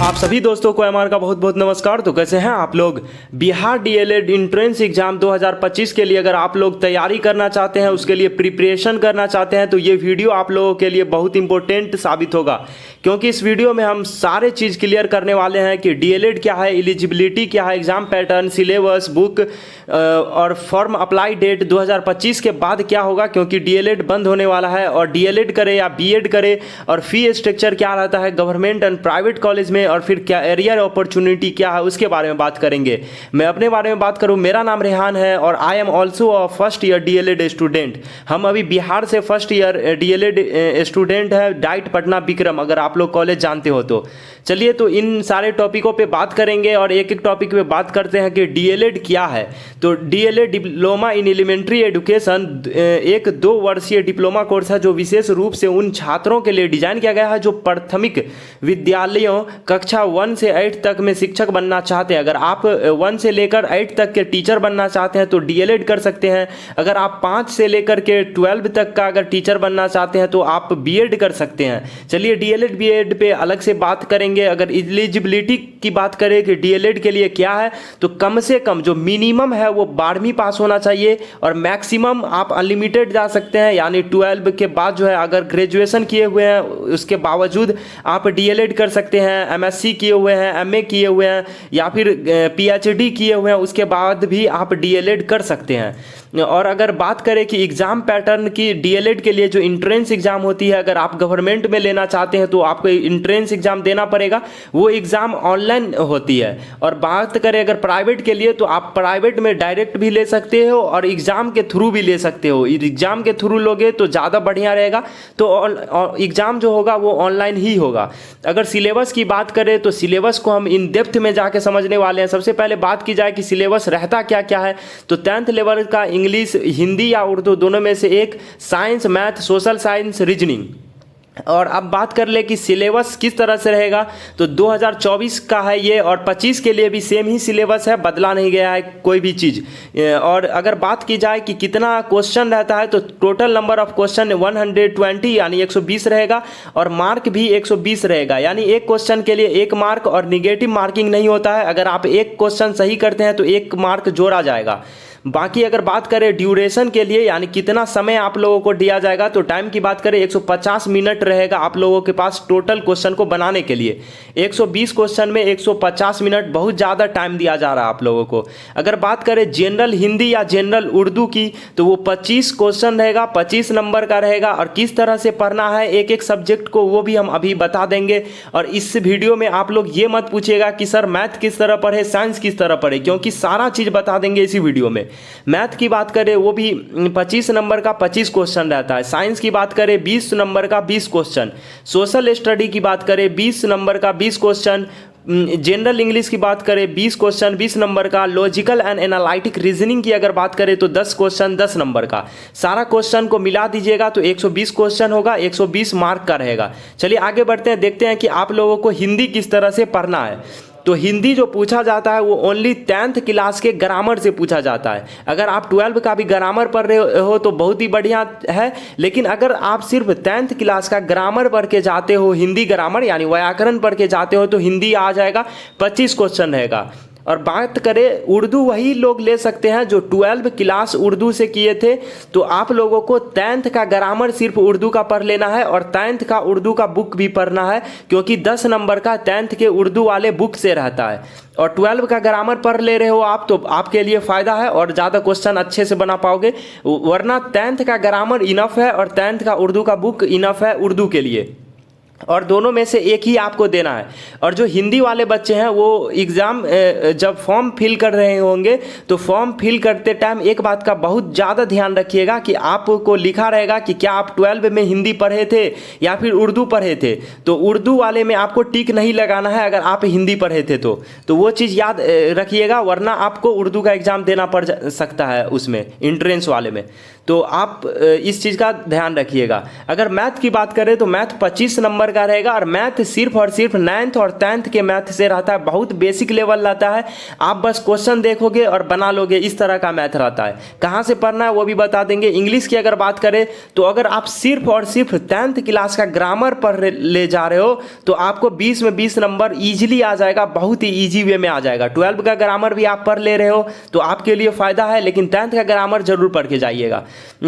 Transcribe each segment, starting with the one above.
आप सभी दोस्तों को एमआर का बहुत बहुत नमस्कार। तो कैसे हैं आप लोग। बिहार डीएलएड एंट्रेंस एग्जाम 2025 के लिए अगर आप लोग तैयारी करना चाहते हैं, उसके लिए प्रिपरेशन करना चाहते हैं, तो ये वीडियो आप लोगों के लिए बहुत इंपॉर्टेंट साबित होगा, क्योंकि इस वीडियो में हम सारे चीज़ क्लियर करने वाले हैं कि डीएलएड क्या है, एलिजिबिलिटी क्या है, एग्जाम पैटर्न, सिलेबस, बुक और फॉर्म अप्लाई डेट 2025 के बाद क्या होगा, क्योंकि डीएलएड बंद होने वाला है। और डीएलएड करे या बीएड करे, और फी स्ट्रक्चर क्या रहता है गवर्नमेंट एंड प्राइवेट कॉलेज में, और फिर क्या एरियर अपॉर्चुनिटी क्या है, उसके बारे में बात करेंगे। मैं अपने बारे में बात करूं, मेरा नाम रेहान है और I am also a first year DElEd student. हम अभी बिहार से फर्स्ट ईयर डीएलएड स्टूडेंट है, डाइट पटना विक्रम, अगर आप लोग कॉलेज जानते हो तो। चलिए, तो इन सारे टॉपिकों पे बात करेंगे और एक एक टॉपिक पे बात करते हैं कि डीएलएड क्या है। तो DElEd diploma in elementary education एक 2 वर्षीय डिप्लोमा कोर्स है, जो विशेष रूप से उन छात्रों के लिए डिजाइन किया गया है जो प्राथमिक विद्यालयों कक्षा 1 से 8 तक में शिक्षक बनना चाहते हैं। अगर आप 1 से लेकर 8 तक के टीचर बनना चाहते हैं तो डीएलएड कर सकते हैं। अगर आप 5 से लेकर के 12 तक का अगर टीचर बनना चाहते हैं तो आप बीएड कर सकते हैं। चलिए, डीएलएड बीएड पे अलग से बात करेंगे। अगर एलिजिबिलिटी की बात करें कि डीएलएड के लिए क्या है, तो कम से कम जो मिनिमम है वो 12वीं पास होना चाहिए, और मैक्सिमम आप अनलिमिटेड जा सकते हैं, यानी 12 के बाद जो है अगर ग्रेजुएशन किए हुए हैं उसके बावजूद आप डीएलएड कर सकते हैं। एमएससी किए हुए हैं, एमए किए हुए हैं, या फिर पीएचडी किए हुए हैं, उसके बाद भी आप डीएलएड कर सकते हैं। और अगर बात करें कि एग्ज़ाम पैटर्न की, डीएलएड के लिए जो इंट्रेंस एग्ज़ाम होती है, अगर आप गवर्नमेंट में लेना चाहते हैं तो आपको इंट्रेंस एग्ज़ाम देना पड़ेगा, वो एग्ज़ाम ऑनलाइन होती है। और बात करें अगर प्राइवेट के लिए, तो आप प्राइवेट में डायरेक्ट भी ले सकते हो और एग्ज़ाम के थ्रू भी ले सकते हो। एग्ज़ाम के थ्रू लोगे तो ज़्यादा बढ़िया रहेगा, तो एग्ज़ाम जो होगा वो ऑनलाइन ही होगा। अगर सिलेबस की बात करें तो सिलेबस को हम इन डेप्थ में जाके समझने वाले हैं। सबसे पहले बात की जाए कि सिलेबस रहता क्या क्या है, तो 10th लेवल का इंग्लिश, हिंदी या उर्दू दोनों में से एक, science, math, social science, reasoning. और अब बात कर ले कि सिलेबस किस तरह से रहेगा, तो 2024 का है ये, और 25 के लिए भी सेम ही सिलेबस है, बदला नहीं गया है कोई भी चीज़। और अगर बात की जाए कि कितना क्वेश्चन रहता है, तो टोटल नंबर ऑफ क्वेश्चन 120 यानी 120 रहेगा, और मार्क भी 120 रहेगा, यानी एक क्वेश्चन के लिए 1 मार्क, और निगेटिव मार्किंग नहीं होता है। अगर आप एक क्वेश्चन सही करते हैं तो 1 मार्क जोड़ा जाएगा। बाकी अगर बात करें ड्यूरेशन के लिए, यानी कितना समय आप लोगों को दिया जाएगा, तो टाइम की बात करें 150 मिनट रहेगा आप लोगों के पास टोटल क्वेश्चन को बनाने के लिए। 120 क्वेश्चन में 150 मिनट, बहुत ज़्यादा टाइम दिया जा रहा है आप लोगों को। अगर बात करें जनरल हिंदी या जनरल उर्दू की, तो वो 25 क्वेश्चन रहेगा, 25 नंबर का रहेगा, और किस तरह से पढ़ना है एक एक सब्जेक्ट को वो भी हम अभी बता देंगे। और इस वीडियो में आप लोग ये मत पूछिएगा कि सर मैथ किस तरह पढ़े, साइंस किस तरह पढ़े, क्योंकि सारा चीज़ बता देंगे इसी वीडियो में। मैथ की बात करें वो भी 25 नंबर का 25 क्वेश्चन रहता है। साइंस की बात करें 20 नंबर का 20 क्वेश्चन। सोशल स्टडी की बात करें 20 नंबर का 20 क्वेश्चन। जनरल इंग्लिश की बात करें 20 क्वेश्चन 20 नंबर का। लॉजिकल एंड एनालिटिक रीजनिंग की अगर बात करें तो 10 क्वेश्चन 10 नंबर का। सारा क्वेश्चन को मिला दीजिएगा तो 120 क्वेश्चन होगा, 120 मार्क का रहेगा। चलिए आगे बढ़ते हैं, देखते हैं कि आप लोगों को हिंदी किस तरह से पढ़ना है। तो हिंदी जो पूछा जाता है वो ओनली 10th क्लास के ग्रामर से पूछा जाता है। अगर आप 12 का भी ग्रामर पढ़ रहे हो तो बहुत ही बढ़िया है, लेकिन अगर आप सिर्फ 10th क्लास का ग्रामर पढ़ के जाते हो, हिंदी ग्रामर यानी व्याकरण पढ़ के जाते हो, तो हिंदी आ जाएगा 25 क्वेश्चन रहेगा। और बात करें उर्दू, वही लोग ले सकते हैं जो 12 क्लास उर्दू से किए थे, तो आप लोगों को 10th का ग्रामर सिर्फ उर्दू का पढ़ लेना है, और 10th का उर्दू का बुक भी पढ़ना है, क्योंकि 10 नंबर का 10th के उर्दू वाले बुक से रहता है। और 12 का ग्रामर पढ़ ले रहे हो आप तो आपके लिए फ़ायदा है और ज़्यादा क्वेश्चन अच्छे से बना पाओगे, वरना 10th का ग्रामर इनफ है और 10th का उर्दू का बुक इनफ है उर्दू के लिए, और दोनों में से एक ही आपको देना है। और जो हिंदी वाले बच्चे हैं वो एग्ज़ाम जब फॉर्म फिल कर रहे होंगे तो फॉर्म फिल करते टाइम एक बात का बहुत ज़्यादा ध्यान रखिएगा कि आपको लिखा रहेगा कि क्या आप 12 में हिंदी पढ़े थे या फिर उर्दू पढ़े थे। तो उर्दू वाले में आपको टिक नहीं लगाना है अगर आप हिंदी पढ़े थे तो वो चीज़ याद रखिएगा, वरना आपको उर्दू का एग्ज़ाम देना पड़ सकता है उसमें, इंट्रेंस वाले में। तो आप इस चीज़ का ध्यान रखिएगा। अगर मैथ की बात करें तो मैथ 25 नंबर का रहेगा और मैथ सिर्फ और सिर्फ 9th और 10th के मैथ से रहता है, बहुत बेसिक लेवल रहता है। आप बस क्वेश्चन देखोगे और बना लोगे, इस तरह का मैथ रहता है। कहाँ से पढ़ना है वो भी बता देंगे। इंग्लिश की अगर बात करें तो अगर आप सिर्फ और सिर्फ 10th क्लास का ग्रामर पढ़ ले जा रहे हो तो आपको 20 में 20 नंबर ईजिली आ जाएगा, बहुत ही ईजी वे में आ जाएगा। 12 का ग्रामर भी आप पढ़ ले रहे हो तो आपके लिए फ़ायदा है, लेकिन 10th का ग्रामर जरूर पढ़ के जाइएगा।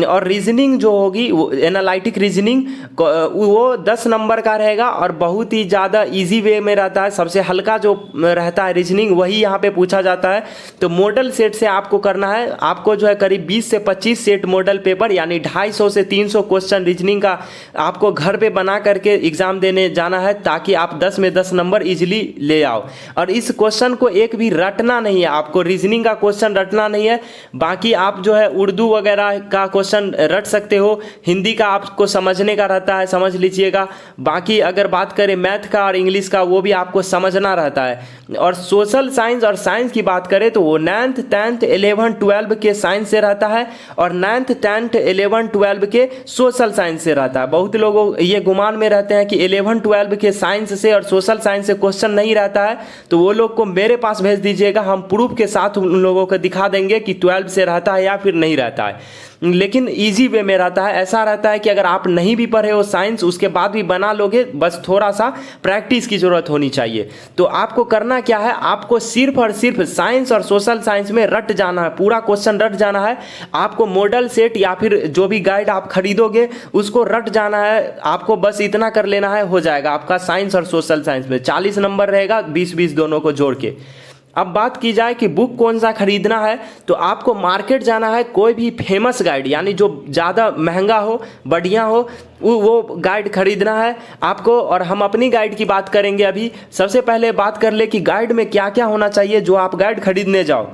और रीजनिंग जो होगी वो एनालिटिक रीजनिंग वो 10 नंबर का रहेगा और बहुत ही ज़्यादा इजी वे में रहता है। सबसे हल्का जो रहता है रीजनिंग वही यहाँ पे पूछा जाता है। तो मॉडल सेट से आपको करना है, आपको जो है करीब 20 से 25 सेट मॉडल पेपर यानी 250 से 300 क्वेश्चन रीजनिंग का आपको घर पे बना करके एग्जाम देने जाना है, ताकि आप 10 में 10 नंबर इजीली ले आओ। और इस क्वेश्चन को एक भी रटना नहीं है, आपको रीजनिंग का क्वेश्चन रटना नहीं है। बाकी आप जो है उर्दू वगैरह का क्वेश्चन रट सकते हो, हिंदी का आपको समझने का रहता है, समझ लीजिएगा। बाकी अगर बात करें मैथ का और इंग्लिश का वो भी आपको समझना रहता है। और सोशल साइंस और साइंस की बात करें तो वो 9th 10th 11 12 के साइंस से रहता है और 9th 10th 11 12 के सोशल साइंस से रहता है। बहुत लोग ये गुमान में रहते हैं कि 11 12 के साइंस से और सोशल साइंस से क्वेश्चन नहीं रहता है, तो वो लोग को मेरे पास भेज दीजिएगा, हम प्रूफ के साथ उन लोगों को दिखा देंगे कि 12 से रहता है या फिर नहीं रहता है। लेकिन इजी वे में रहता है। ऐसा रहता है कि अगर आप नहीं भी पढ़े हो साइंस उसके बाद भी बना लोगे, बस थोड़ा सा प्रैक्टिस की जरूरत होनी चाहिए। तो आपको करना क्या है, आपको सिर्फ और सिर्फ साइंस और सोशल साइंस में रट जाना है, पूरा क्वेश्चन रट जाना है। आपको मॉडल सेट या फिर जो भी गाइड आप खरीदोगे उसको रट जाना है, आपको बस इतना कर लेना है, हो जाएगा आपका साइंस और सोशल साइंस में 40 नंबर रहेगा, 20-20 दोनों को जोड़ के। अब बात की जाए कि बुक कौन सा खरीदना है, तो आपको मार्केट जाना है, कोई भी फेमस गाइड यानी जो ज़्यादा महंगा हो, बढ़िया हो, वो गाइड खरीदना है आपको। और हम अपनी गाइड की बात करेंगे अभी। सबसे पहले बात कर ले कि गाइड में क्या क्या होना चाहिए। जो आप गाइड खरीदने जाओ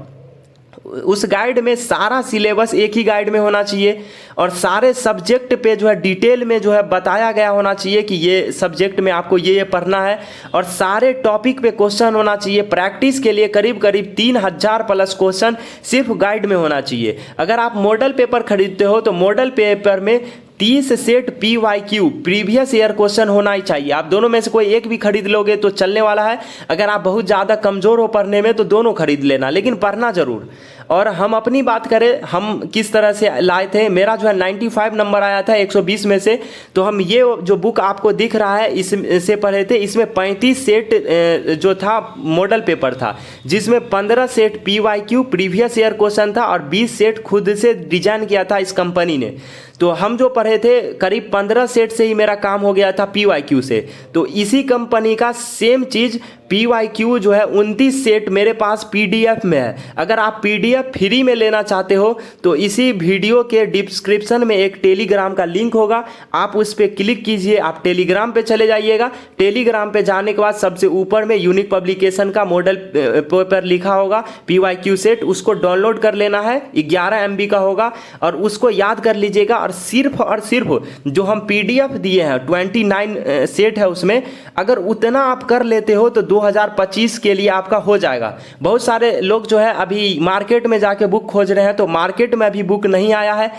उस गाइड में सारा सिलेबस एक ही गाइड में होना चाहिए और सारे सब्जेक्ट पे जो है डिटेल में जो है बताया गया होना चाहिए कि ये सब्जेक्ट में आपको ये पढ़ना है और सारे टॉपिक पे क्वेश्चन होना चाहिए। प्रैक्टिस के लिए करीब करीब 3000 प्लस क्वेश्चन सिर्फ गाइड में होना चाहिए। अगर आप मॉडल पेपर खरीदते हो तो मॉडल पेपर में 30 set PYQ previous year question होना ही चाहिए। आप दोनों में से कोई एक भी खरीद लोगे तो चलने वाला है। अगर आप बहुत ज़्यादा कमज़ोर हो पढ़ने में तो दोनों खरीद लेना, लेकिन पढ़ना ज़रूर। और हम अपनी बात करें, हम किस तरह से लाए थे, मेरा जो है 95 नंबर आया था 120 में से। तो हम ये जो बुक आपको दिख रहा है इससे पढ़े थे। इसमें 35 सेट जो था मॉडल पेपर था, जिसमें 15 set PYQ previous year question था और 20 सेट खुद से डिजाइन किया था इस कंपनी ने। तो हम जो पढ़े थे करीब 15 सेट से ही मेरा काम हो गया था PYQ से। तो इसी कंपनी का सेम चीज़ PYQ जो है 29 सेट मेरे पास PDF में है। अगर आप PDF फ्री में लेना चाहते हो तो इसी वीडियो के डिस्क्रिप्शन में एक टेलीग्राम का लिंक होगा, आप उस पर क्लिक कीजिए, आप टेलीग्राम पे चले जाइएगा। टेलीग्राम पे जाने के बाद सबसे ऊपर में यूनिक पब्लिकेशन का मॉडल पेपर लिखा होगा PYQ सेट, उसको डाउनलोड कर लेना है। 11 MB का होगा और उसको याद कर लीजिएगा। और सिर्फ जो हम PDF दिए हैं 29 सेट है उसमें, अगर उतना आप कर लेते हो तो 2025 के लिए आपका हो जाएगा। बहुत सारे लोग जो है अभी मार्केट में जाके बुक खोज रहे हैं, तो मार्केट में अभी बुक नहीं आया है।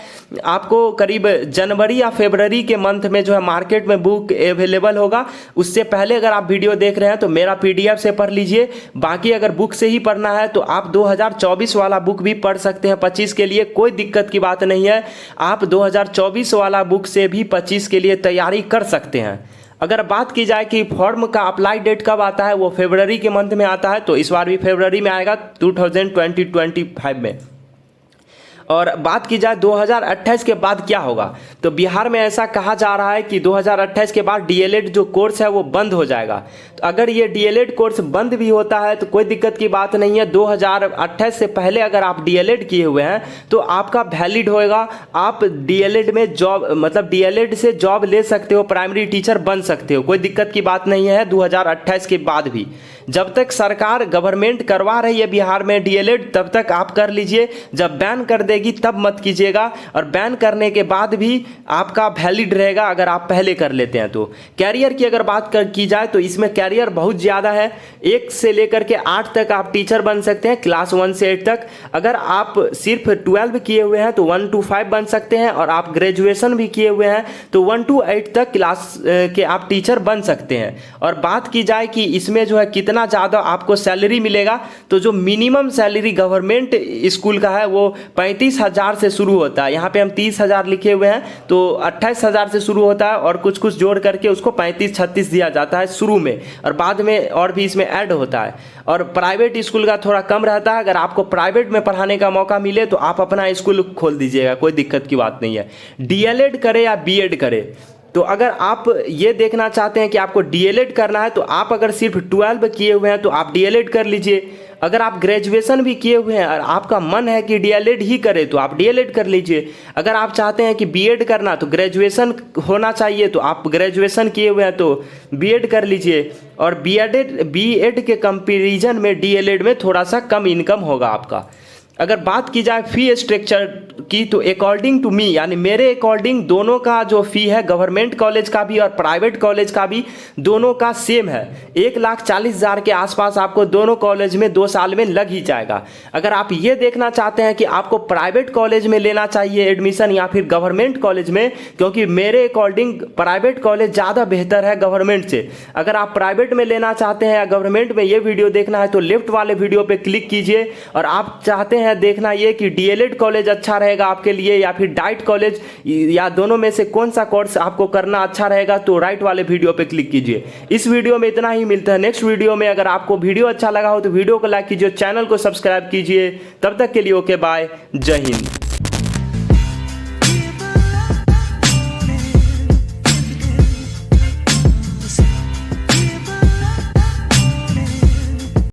आपको करीब जनवरी या फरवरी के मंथ में जो है मार्केट में बुक अवेलेबल होगा। उससे पहले अगर आप वीडियो देख रहे हैं तो मेरा PDF से पढ़ लीजिए। बाकी अगर बुक से ही पढ़ना है तो आप 2024 वाला बुक भी पढ़ सकते हैं 25 के लिए, कोई दिक्कत की बात नहीं है। आप 2024 वाला बुक से भी 25 के लिए तैयारी कर सकते हैं। अगर बात की जाए कि फॉर्म का अप्लाई डेट कब आता है, वो फरवरी के मंथ में आता है, तो इस बार भी फरवरी में आएगा 2025 में। और बात की जाए 2028 के बाद क्या होगा, तो बिहार में ऐसा कहा जा रहा है कि 2028 के बाद DLED जो कोर्स है वो बंद हो जाएगा। तो अगर ये DLED कोर्स बंद भी होता है तो कोई दिक्कत की बात नहीं है। 2028 से पहले अगर आप DLED किए हुए हैं तो आपका वैलिड होएगा। आप DLED में जॉब मतलब DLED से जॉब ले सकते हो, प्राइमरी टीचर बन सकते हो, कोई दिक्कत की बात नहीं है 2028 के बाद भी। जब तक सरकार गवर्नमेंट करवा रही है बिहार में DLED तब तक आप कर लीजिए। जब बैन कर देगी तब मत कीजिएगा, और बैन करने के बाद भी आपका वैलिड रहेगा अगर आप पहले कर लेते हैं तो। कैरियर की अगर बात की जाए तो इसमें कैरियर बहुत ज़्यादा है। 1 से लेकर के 8 तक आप टीचर बन सकते हैं, क्लास 1 से 8 तक। अगर आप सिर्फ 12 किए हुए हैं तो 1 to 5 बन सकते हैं, और आप ग्रेजुएशन भी किए हुए हैं तो 1 to 8 तक क्लास के आप टीचर बन सकते हैं। और बात की जाए कि इसमें जो है कितना ज़्यादा आपको सैलरी मिलेगा, तो जो मिनिमम सैलरी गवर्नमेंट स्कूल का है वो 35,000 से शुरू होता है। यहाँ पे हम 30,000 लिखे हुए हैं, तो 28,000 से शुरू होता है, और कुछ कुछ जोड़ करके उसको 35-36 दिया जाता है शुरू में, और बाद में और भी इसमें ऐड होता है। और प्राइवेट स्कूल का थोड़ा कम रहता है। अगर आपको प्राइवेट में पढ़ाने का मौका मिले तो आप अपना स्कूल खोल दीजिएगा, कोई दिक्कत की बात नहीं है। डीएलएड करे या बीएड करे, तो अगर आप ये देखना चाहते हैं कि आपको डीएलएड करना है तो आप अगर सिर्फ 12 किए हुए हैं तो आप डीएलएड कर लीजिए। अगर आप ग्रेजुएशन भी किए हुए हैं और आपका मन है कि डीएलएड ही करें तो आप डीएलएड कर लीजिए। अगर आप चाहते हैं कि बीएड करना तो ग्रेजुएशन होना चाहिए, तो आप ग्रेजुएशन किए हुए हैं तो बीएड कर लीजिए। और बीएड के कंपैरिजन में डीएलएड में थोड़ा सा कम इनकम होगा आपका। अगर बात की जाए फ़ी स्ट्रक्चर की, तो अकॉर्डिंग टू मी, यानी मेरे अकॉर्डिंग दोनों का जो फ़ी है, गवर्नमेंट कॉलेज का भी और प्राइवेट कॉलेज का भी, दोनों का सेम है। 1,40,000 के आसपास आपको दोनों कॉलेज में 2 साल में लग ही जाएगा। अगर आप ये देखना चाहते हैं कि आपको प्राइवेट कॉलेज में लेना चाहिए एडमिशन या फिर गवर्नमेंट कॉलेज में, क्योंकि मेरे अकॉर्डिंग प्राइवेट कॉलेज ज़्यादा बेहतर है गवर्नमेंट से। अगर आप प्राइवेट में लेना चाहते हैं या गवर्नमेंट में ये वीडियो देखना है तो लेफ्ट वाले वीडियो पर क्लिक कीजिए। और आप चाहते हैं देखना ये कि डीएलएड कॉलेज अच्छा रहेगा आपके लिए या फिर डाइट कॉलेज, या दोनों में से कौन सा कोर्स आपको करना अच्छा रहेगा, तो राइट वाले वीडियो पे क्लिक कीजिए। इस वीडियो में इतना ही, मिलता है नेक्स्ट वीडियो में। अगर आपको वीडियो अच्छा लगा हो तो वीडियो को लाइक कीजिए, चैनल को सब्सक्राइब कीजिए। तब तक के लिए ओके बाय, जय हिंद।